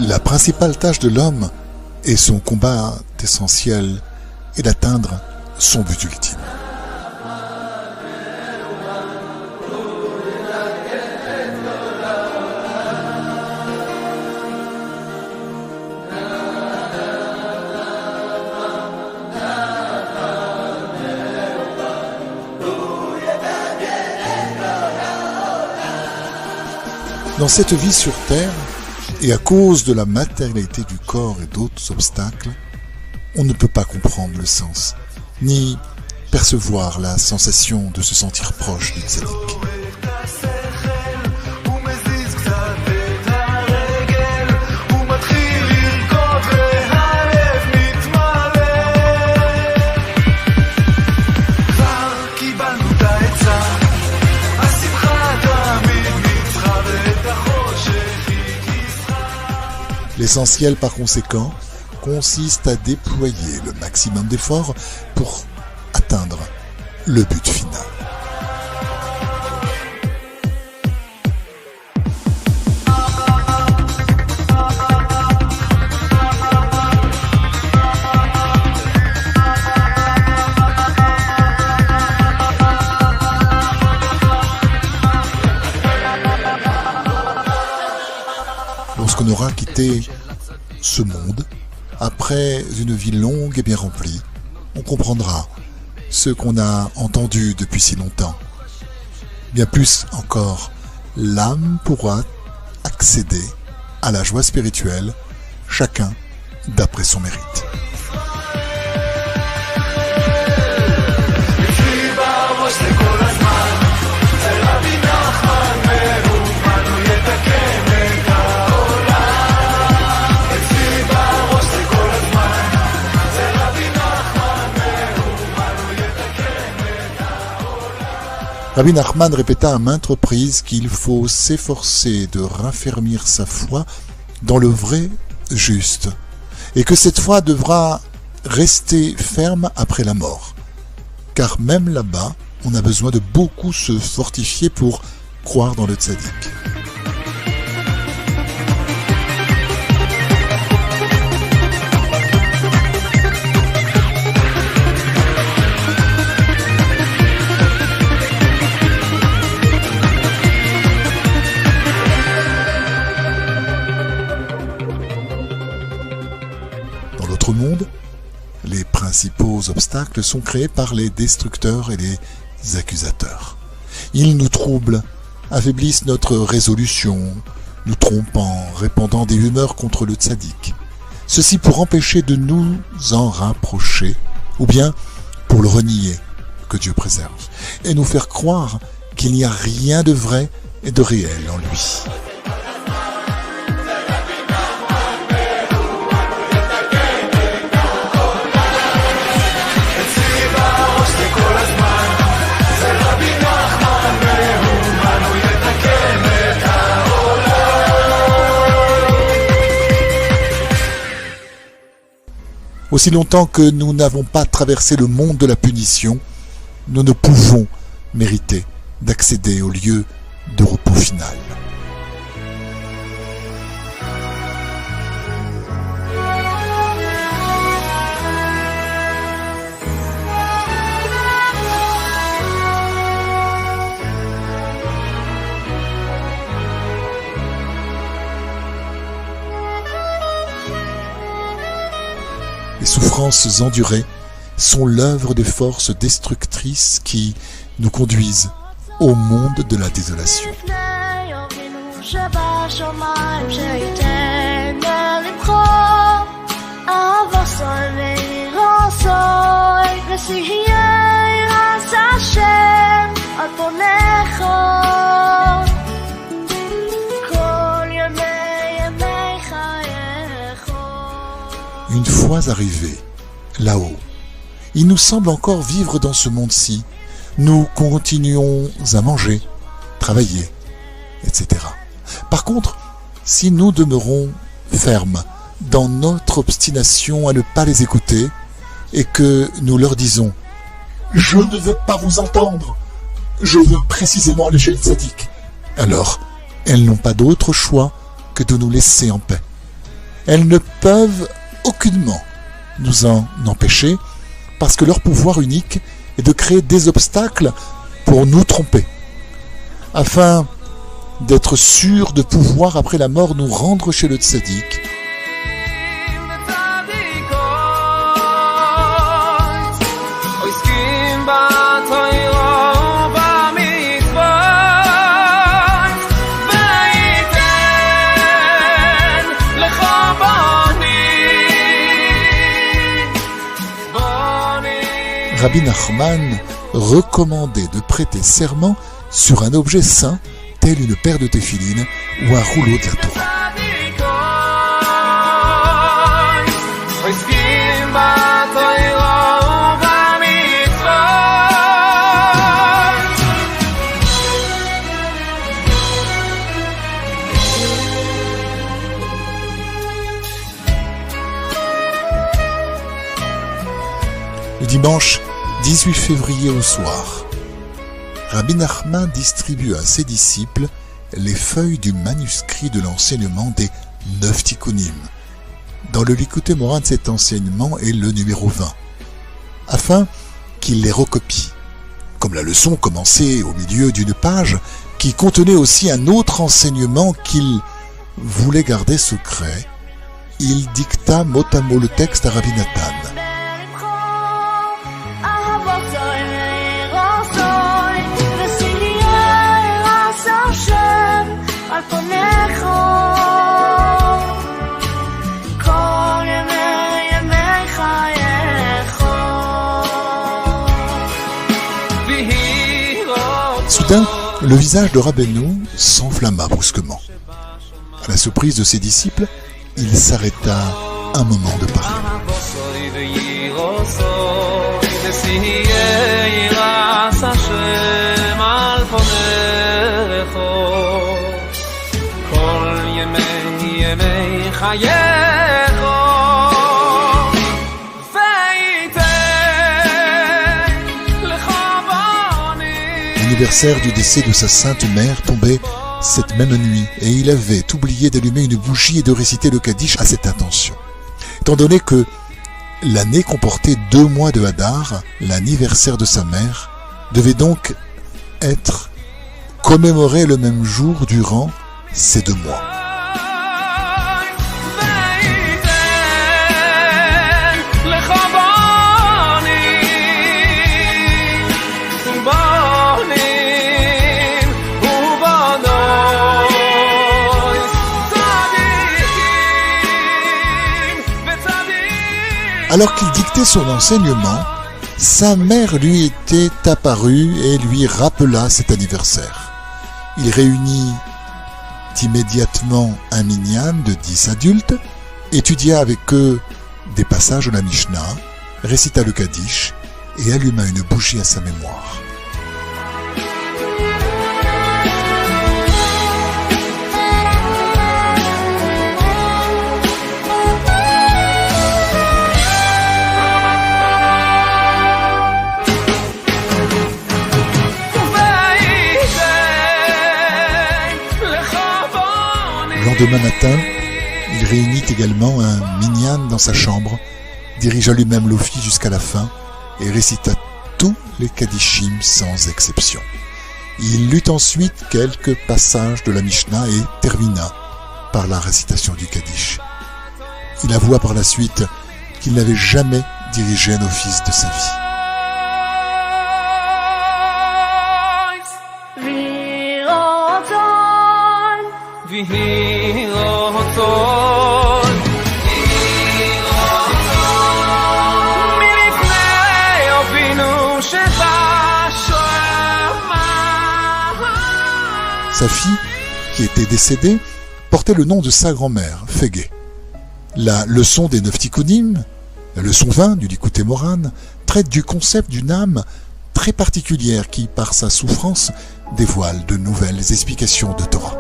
La principale tâche de l'homme et son combat essentiel est d'atteindre son but ultime. Dans cette vie sur Terre, et à cause de la matérialité du corps et d'autres obstacles, on ne peut pas comprendre le sens, ni percevoir la sensation de se sentir proche du tzaddik. L'essentiel, par conséquent, consiste à déployer le maximum d'efforts pour atteindre le but final. Lorsqu'on aura quitté ce monde, après une vie longue et bien remplie, on comprendra ce qu'on a entendu depuis si longtemps. Bien plus encore, l'âme pourra accéder à la joie spirituelle, chacun d'après son mérite. Rabbi Nachman répéta à maintes reprises qu'il faut s'efforcer de raffermir sa foi dans le vrai juste, et que cette foi devra rester ferme après la mort. Car même là-bas, on a besoin de beaucoup se fortifier pour croire dans le tzaddik. Monde, les principaux obstacles sont créés par les destructeurs et les accusateurs. Ils nous troublent, affaiblissent notre résolution, nous trompant, répandant des humeurs contre le tzaddik. Ceci pour empêcher de nous en rapprocher, ou bien pour le renier, que Dieu préserve, et nous faire croire qu'il n'y a rien de vrai et de réel en lui. Aussi longtemps que nous n'avons pas traversé le monde de la punition, nous ne pouvons mériter d'accéder au lieu de repos final. Les souffrances endurées sont l'œuvre des forces destructrices qui nous conduisent au monde de la désolation. Une fois arrivés là-haut, il nous semble encore vivre dans ce monde-ci. Nous continuons à manger, travailler, etc. Par contre, si nous demeurons fermes dans notre obstination à ne pas les écouter et que nous leur disons « Je ne veux pas vous entendre, je veux précisément aller chez le tzaddik », alors elles n'ont pas d'autre choix que de nous laisser en paix. Elles ne peuvent aucunement nous en empêcher parce que leur pouvoir unique est de créer des obstacles pour nous tromper, afin d'être sûrs de pouvoir, après la mort, nous rendre chez le tzaddik. Rabbi Nachman recommandait de prêter serment sur un objet saint, tel une paire de téphilines ou un rouleau de la Torah. Le dimanche 18 février au soir, Rabbi Nachman distribue à ses disciples les feuilles du manuscrit de l'enseignement des 9 tikkunim. Dans le Likutei Moharan, cet enseignement est le numéro 20, afin qu'ils les recopient. Comme la leçon commençait au milieu d'une page qui contenait aussi un autre enseignement qu'il voulait garder secret, il dicta mot à mot le texte à Rabbi Nathan. Soudain, le visage de Rabbeinu s'enflamma brusquement. À la surprise de ses disciples, il s'arrêta un moment de parler. L'anniversaire du décès de sa sainte mère tombait cette même nuit et il avait oublié d'allumer une bougie et de réciter le Kaddish à cette intention. Étant donné que l'année comportait 2 mois de Hadar, l'anniversaire de sa mère devait donc être commémoré le même jour durant ces 2 mois. Alors qu'il dictait son enseignement, sa mère lui était apparue et lui rappela cet anniversaire. Il réunit immédiatement un minyan de 10 adultes, étudia avec eux des passages de la Mishnah, récita le Kaddish et alluma une bougie à sa mémoire. Le lendemain matin, il réunit également un minyan dans sa chambre, dirigea lui-même l'office jusqu'à la fin et récita tous les Kaddishim sans exception. Il lut ensuite quelques passages de la Mishnah et termina par la récitation du Kaddish. Il avoua par la suite qu'il n'avait jamais dirigé un office de sa vie. Sa fille, qui était décédée, portait le nom de sa grand-mère, Fege. La leçon des 9 tikkunim, la leçon 20 du Likutei Moharan, traite du concept d'une âme très particulière qui, par sa souffrance, dévoile de nouvelles explications de Torah.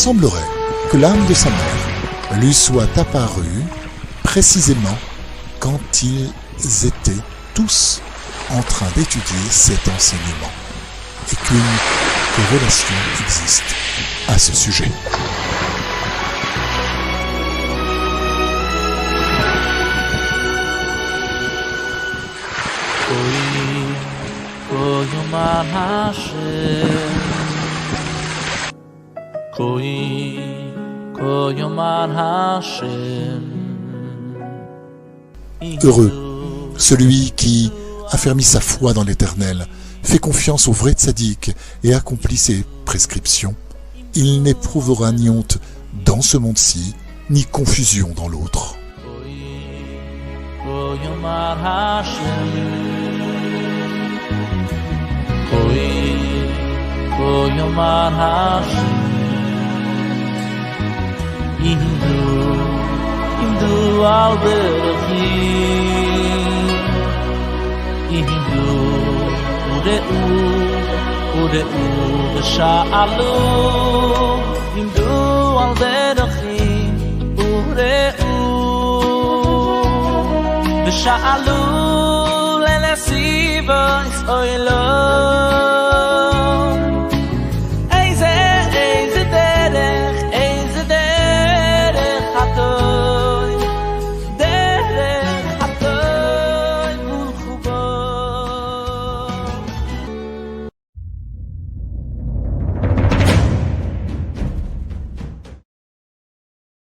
semblerait que l'âme de sa mère lui soit apparue précisément quand ils étaient tous en train d'étudier cet enseignement et qu'une corrélation existe à ce sujet. Heureux celui qui affermit sa foi dans l'Éternel, fait confiance au vrai tzaddik et accomplit ses prescriptions. Il n'éprouvera ni honte dans ce monde-ci, ni confusion dans l'autre. Sha'alu lenasiva is oilo